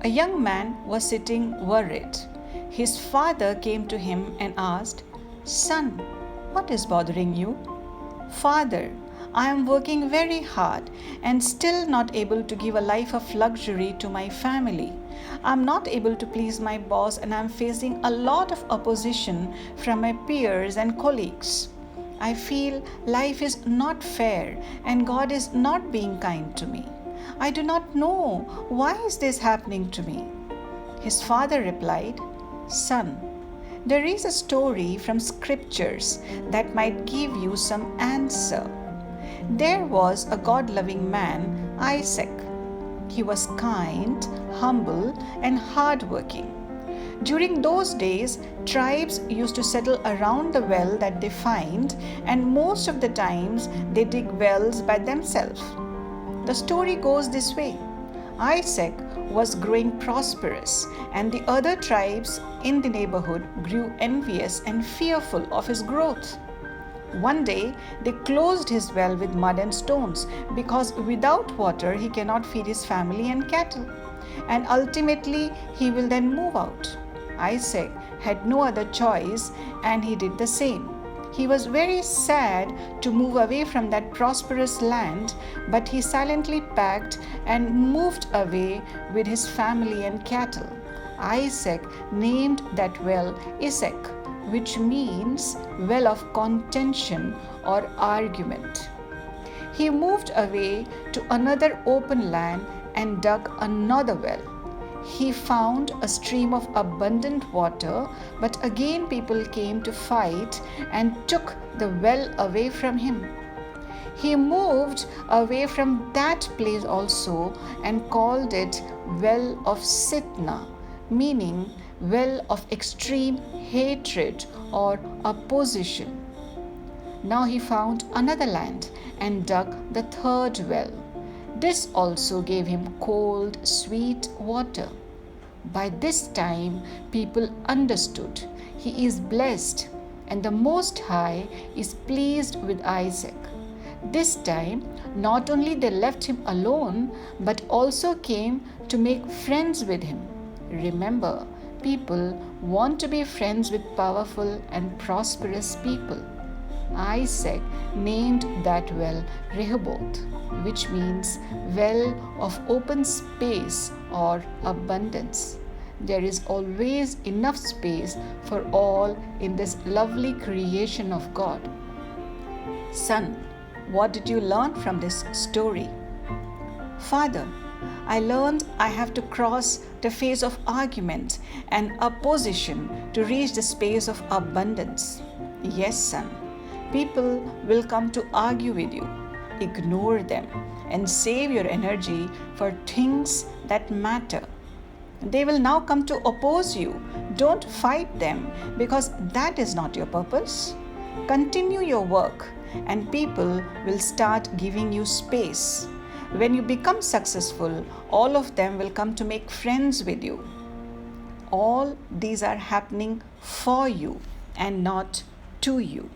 A young man was sitting worried. His father came to him and asked, "Son, what is bothering you?" "Father, I am working very hard and still not able to give a life of luxury to my family. I am not able to please my boss and I am facing a lot of opposition from my peers and colleagues. I feel life is not fair and God is not being kind to me. I do not know why is this happening to me." His father replied, "Son, there is a story from scriptures that might give you some answer. There was a God-loving man, Isaac. He was kind, humble, and hardworking. During those days, tribes used to settle around the well that they find, and most of the times they dig wells by themselves. The story goes this way. Isaac was growing prosperous, and the other tribes in the neighborhood grew envious and fearful of his growth. One day, they closed his well with mud and stones because without water he cannot feed his family and cattle, and ultimately he will then move out. Isaac had no other choice and he did the same. He was very sad to move away from that prosperous land, but he silently packed and moved away with his family and cattle. Isaac named that well ISSAC, which means well of contention or argument. He moved away to another open land and dug another well. He found a stream of abundant water, but again people came to fight and took the well away from him. He moved away from that place also and called it Well of Sitna, meaning well of extreme hatred or opposition. Now he found another land and dug the third well. This also gave him cold, sweet water. By this time, people understood he is blessed and the Most High is pleased with Isaac. This time, not only they left him alone, but also came to make friends with him. Remember, people want to be friends with powerful and prosperous people. Isaac named that well Rehoboth, which means well of open space or abundance. There is always enough space for all in this lovely creation of God. Son, what did you learn from this story? Father, I learned I have to cross the phase of argument and opposition to reach the space of abundance. Yes, son. People will come to argue with you. Ignore them and save your energy for things that matter. They will now come to oppose you. Don't fight them because that is not your purpose. Continue your work and people will start giving you space. When you become successful, all of them will come to make friends with you. All these are happening for you and not to you.